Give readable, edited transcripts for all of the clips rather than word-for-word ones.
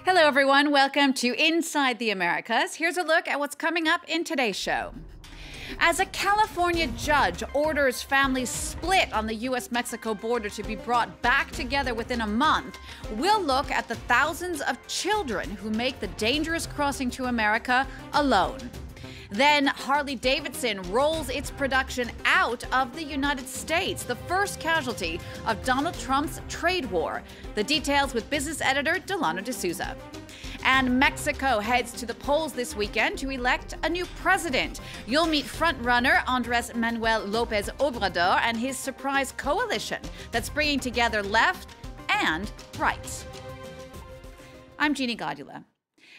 Hello, everyone. Welcome to Inside the Americas. Here's a look at what's coming up in today's show. As a California judge orders families split on the U.S.-Mexico border to be brought back together within a month, we'll look at the thousands of children who make the dangerous crossing to America alone. Then HarleyDavidson rolls its production out of the United States, the first casualty of Donald Trump's trade war. The details with business editor Delano D'Souza. And Mexico heads to the polls this weekend to elect a new president. You'll meet frontrunner Andres Manuel Lopez Obrador and his surprise coalition that's bringing together left and right. I'm Jeannie Godula.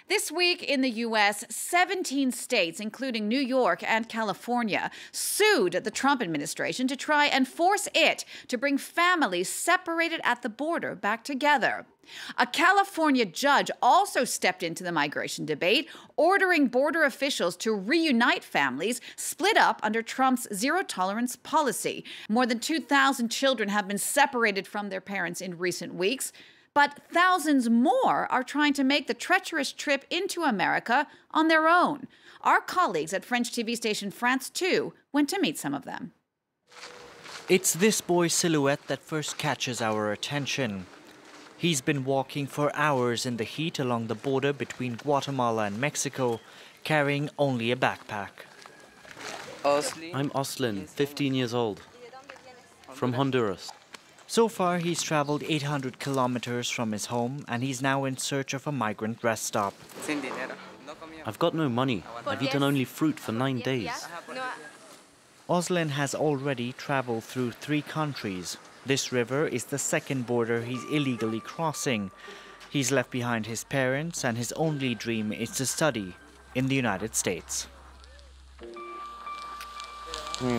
This week in the U.S., 17 states, including New York and California, sued the Trump administration to try and force it to bring families separated at the border back together. A California judge also stepped into the migration debate, ordering border officials to reunite families split up under Trump's zero-tolerance policy. More than 2,000 children have been separated from their parents in recent weeks. But thousands more are trying to make the treacherous trip into America on their own. Our colleagues at French TV station France 2 went to meet some of them. It's this boy's silhouette that first catches our attention. He's been walking for hours in the heat along the border between Guatemala and Mexico, carrying only a backpack. I'm Auslin, 15 years old, from Honduras. So far, he's traveled 800 kilometers from his home, and he's now in search of a migrant rest stop. I've got no money. I've eaten only fruit for 9 days. Auslin has already traveled through 3 countries. This river is the second border he's illegally crossing. He's left behind his parents, and his only dream is to study in the United States. My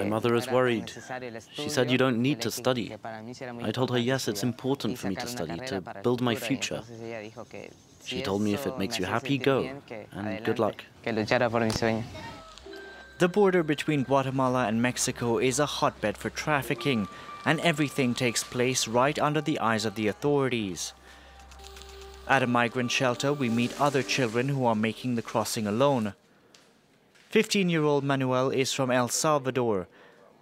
mother is worried. She said, "You don't need to study." I told her, yes, it's important for me to study, to build my future. She told me, if it makes you happy, go, and good luck. The border between Guatemala and Mexico is a hotbed for trafficking, and everything takes place right under the eyes of the authorities. At a migrant shelter, we meet other children who are making the crossing alone. 15-year-old Manuel is from El Salvador.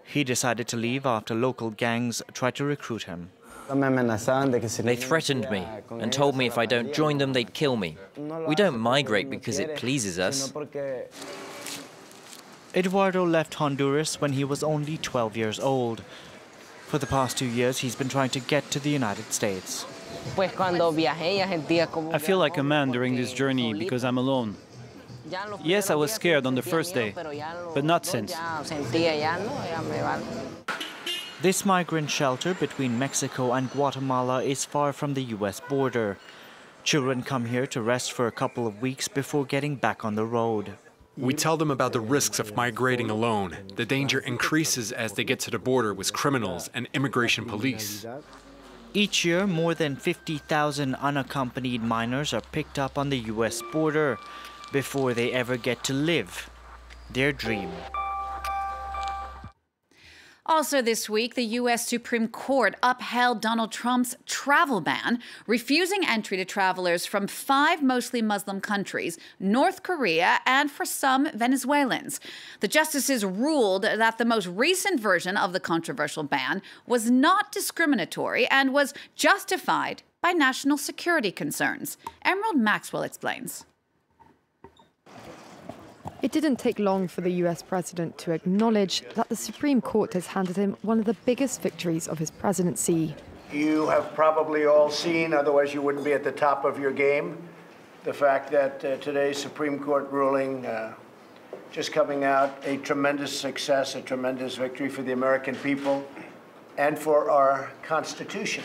He decided to leave after local gangs tried to recruit him. They threatened me and told me if I don't join them, they'd kill me. We don't migrate because it pleases us. Eduardo left Honduras when he was only 12 years old. For the past 2 years, he's been trying to get to the United States. I feel like a man during this journey because I'm alone. Yes, I was scared on the first day, but not since. This migrant shelter between Mexico and Guatemala is far from the U.S. border. Children come here to rest for a couple of weeks before getting back on the road. We tell them about the risks of migrating alone. The danger increases as they get to the border with criminals and immigration police. Each year, more than 50,000 unaccompanied minors are picked up on the U.S. border before they ever get to live their dream. Also this week, the U.S. Supreme Court upheld Donald Trump's travel ban, refusing entry to travelers from 5 mostly Muslim countries, North Korea, and for some, Venezuelans. The justices ruled that the most recent version of the controversial ban was not discriminatory and was justified by national security concerns. Emerald Maxwell explains. It didn't take long for the US president to acknowledge that the Supreme Court has handed him one of the biggest victories of his presidency. You have probably all seen, otherwise you wouldn't be at the top of your game, the fact that today's Supreme Court ruling just coming out, a tremendous success, a tremendous victory for the American people and for our Constitution.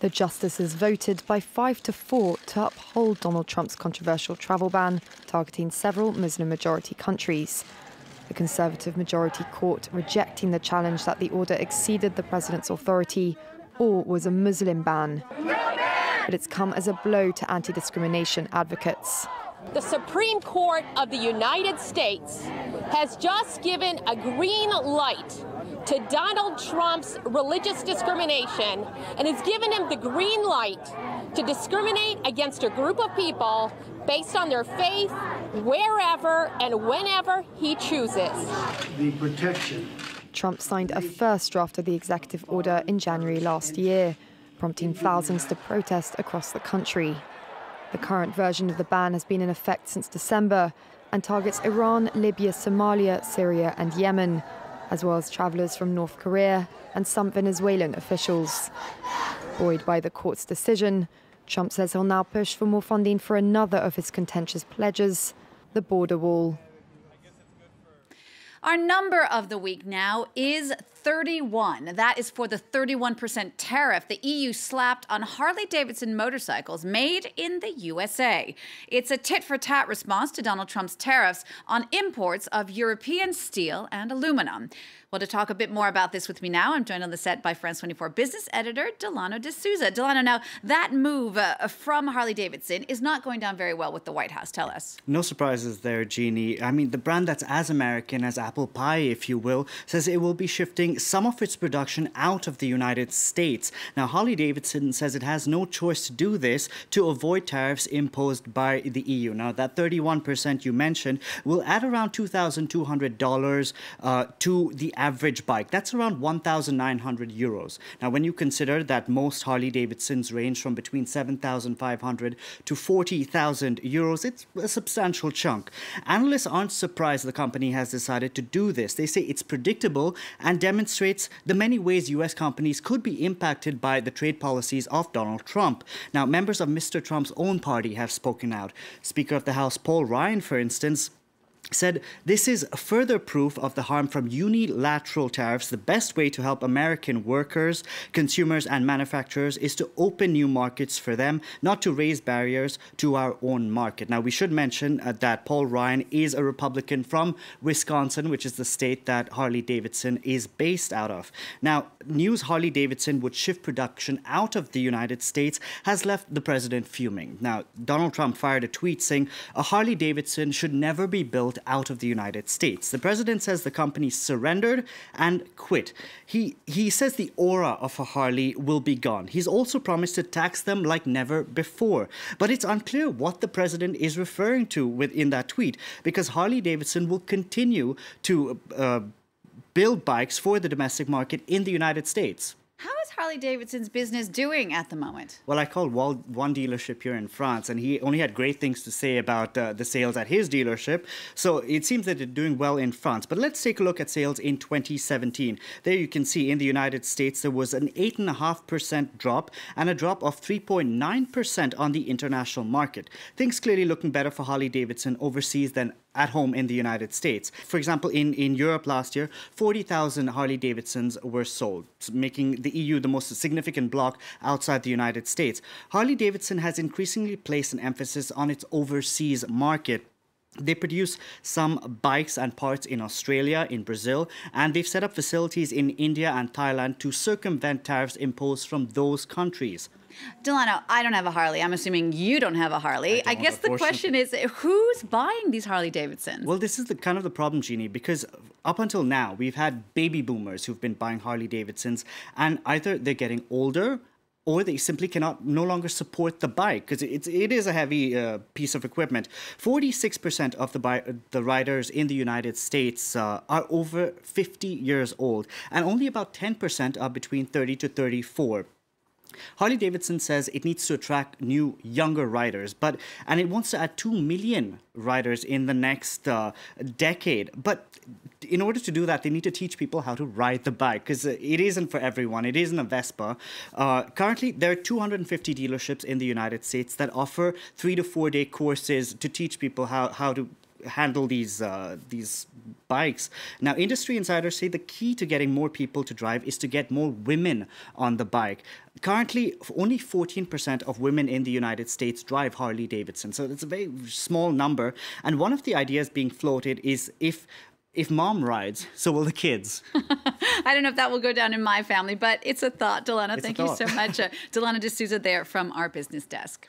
The justices voted by 5-4 to uphold Donald Trump's controversial travel ban, targeting several Muslim-majority countries. The Conservative-majority court rejecting the challenge that the order exceeded the president's authority or was a Muslim ban. But it's come as a blow to anti-discrimination advocates. The Supreme Court of the United States has just given a green light to Donald Trump's religious discrimination and has given him the green light to discriminate against a group of people based on their faith, wherever and whenever he chooses. The protection. Trump signed a first draft of the executive order in January last year, prompting thousands to protest across the country. The current version of the ban has been in effect since December and targets Iran, Libya, Somalia, Syria and Yemen, as well as travellers from North Korea and some Venezuelan officials. Buoyed by the court's decision, Trump says he'll now push for more funding for another of his contentious pledges, the border wall. Our number of the week now is 31. That is for the 31% tariff the EU slapped on Harley-Davidson motorcycles made in the USA. It's a tit-for-tat response to Donald Trump's tariffs on imports of European steel and aluminum. Well, to talk a bit more about this with me now, I'm joined on the set by France 24 business editor Delano D'Souza. Delano, now that move from Harley-Davidson is not going down very well with the White House. Tell us. No surprises there, Jeannie. I mean, the brand that's as American as apple pie, if you will, says it will be shifting some of its production out of the United States. Now, Harley-Davidson says it has no choice to do this to avoid tariffs imposed by the EU. Now, that 31% you mentioned will add around $2,200 to the average bike. That's around 1,900 euros. Now, when you consider that most Harley-Davidsons range from between 7,500 to 40,000 euros, it's a substantial chunk. Analysts aren't surprised the company has decided to do this. They say it's predictable and demonstrates the many ways U.S. companies could be impacted by the trade policies of Donald Trump. Now, members of Mr. Trump's own party have spoken out. Speaker of the House Paul Ryan, for instance, said this is further proof of the harm from unilateral tariffs. The best way to help American workers, consumers and manufacturers is to open new markets for them, not to raise barriers to our own market. Now, we should mention that Paul Ryan is a Republican from Wisconsin, which is the state that Harley-Davidson is based out of. Now, news Harley-Davidson would shift production out of the United States has left the president fuming. Now, Donald Trump fired a tweet saying a Harley-Davidson should never be built out of the United States. The president says the company surrendered and quit. He says the aura of a Harley will be gone. He's also promised to tax them like never before. But it's unclear what the president is referring to within that tweet, because Harley-Davidson will continue to build bikes for the domestic market in the United States. How is Harley-Davidson's business doing at the moment? Well, I called one dealership here in France, and he only had great things to say about the sales at his dealership. So it seems that they're doing well in France. But let's take a look at sales in 2017. There you can see in the United States, there was an 8.5% drop and a drop of 3.9% on the international market. Things clearly looking better for Harley-Davidson overseas than at home in the United States. For example, in Europe last year, 40,000 Harley-Davidsons were sold, making the EU the most significant bloc outside the United States. Harley-Davidson has increasingly placed an emphasis on its overseas market. They produce some bikes and parts in Australia, in Brazil, and they've set up facilities in India and Thailand to circumvent tariffs imposed from those countries. Delano, I don't have a Harley. I'm assuming you don't have a Harley. I guess the question is, who's buying these Harley-Davidsons? Well, this is kind of the problem, Jeannie, because up until now, we've had baby boomers who've been buying Harley-Davidsons, and either they're getting older or they simply no longer support the bike, because it is a heavy piece of equipment. 46% of the riders in the United States are over 50 years old, and only about 10% are between 30 to 34. Harley-Davidson says it needs to attract new, younger riders, and it wants to add 2 million riders in the next decade. But in order to do that, they need to teach people how to ride the bike, because it isn't for everyone. It isn't a Vespa. Currently, there are 250 dealerships in the United States that offer 3 to 4 day courses to teach people how to handle these bikes. Now, industry insiders say the key to getting more people to drive is to get more women on the bike. Currently, only 14% of women in the United States drive Harley-Davidson, so it's a very small number. And one of the ideas being floated is if mom rides, so will the kids. I don't know if that will go down in my family, but it's a thought. Delano, thank you so much. Delano D'Souza there from our business desk.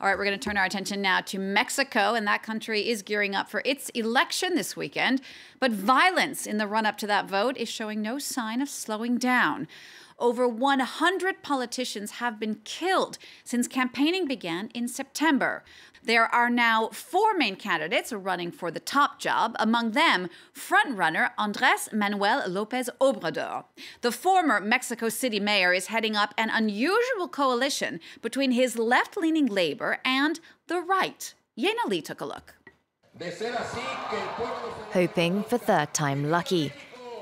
All right, we're going to turn our attention now to Mexico, and that country is gearing up for its election this weekend. But violence in the run-up to that vote is showing no sign of slowing down. Over 100 politicians have been killed since campaigning began in September. There are now 4 main candidates running for the top job, among them frontrunner Andres Manuel Lopez Obrador. The former Mexico City mayor is heading up an unusual coalition between his left-leaning Labor and the right. Yena Lee took a look. Hoping for third time lucky,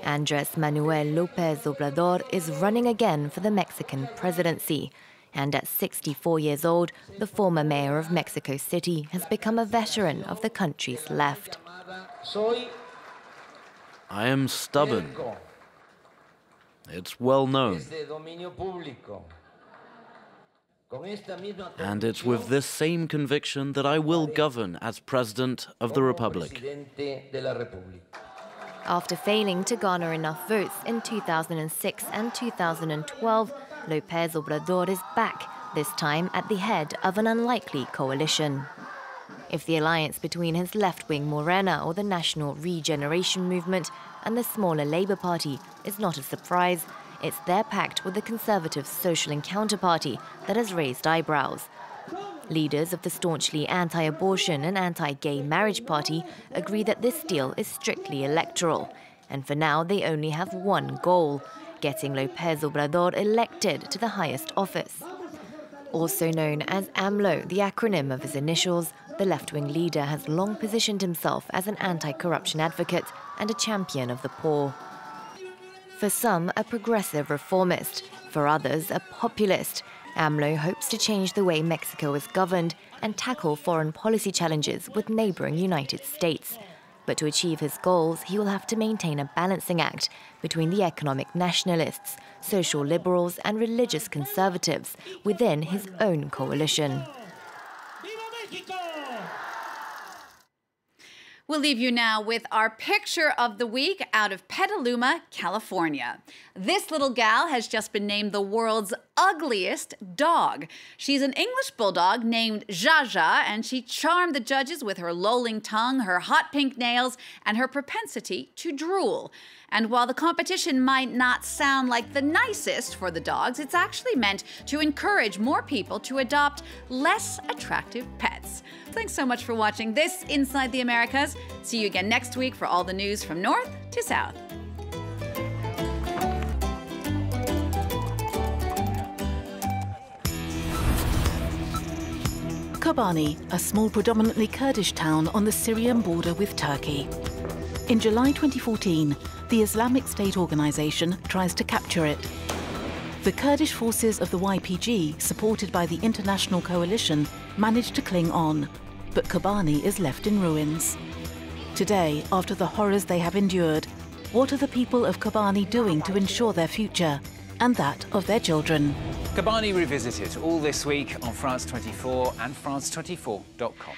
Andres Manuel Lopez Obrador is running again for the Mexican presidency. And at 64 years old, the former mayor of Mexico City has become a veteran of the country's left. I am stubborn. It's well known. And it's with this same conviction that I will govern as President of the Republic. After failing to garner enough votes in 2006 and 2012, Lopez Obrador is back, this time at the head of an unlikely coalition. If the alliance between his left-wing Morena or the National Regeneration Movement and the smaller Labour Party is not a surprise, it's their pact with the Conservative Social Encounter Party that has raised eyebrows. Leaders of the staunchly anti-abortion and anti-gay marriage party agree that this deal is strictly electoral, and for now they only have one goal: getting Lopez Obrador elected to the highest office. Also known as AMLO, the acronym of his initials, the left-wing leader has long positioned himself as an anti-corruption advocate and a champion of the poor. For some, a progressive reformist, for others, a populist, AMLO hopes to change the way Mexico is governed and tackle foreign policy challenges with neighboring United States. But to achieve his goals, he will have to maintain a balancing act between the economic nationalists, social liberals and religious conservatives within his own coalition. We'll leave you now with our picture of the week out of Petaluma, California. This little gal has just been named the world's ugliest dog. She's an English bulldog named Jaja, and she charmed the judges with her lolling tongue, her hot pink nails, and her propensity to drool. And while the competition might not sound like the nicest for the dogs, it's actually meant to encourage more people to adopt less attractive pets. Thanks so much for watching this Inside the Americas. See you again next week for all the news from north to south. Kobani, a small predominantly Kurdish town on the Syrian border with Turkey. In July 2014, the Islamic State organization tries to capture it. The Kurdish forces of the YPG, supported by the international coalition, managed to cling on, but Kobani is left in ruins. Today, after the horrors they have endured, what are the people of Kobani doing to ensure their future and that of their children? Kobani Revisited, all this week on France 24 and France24.com.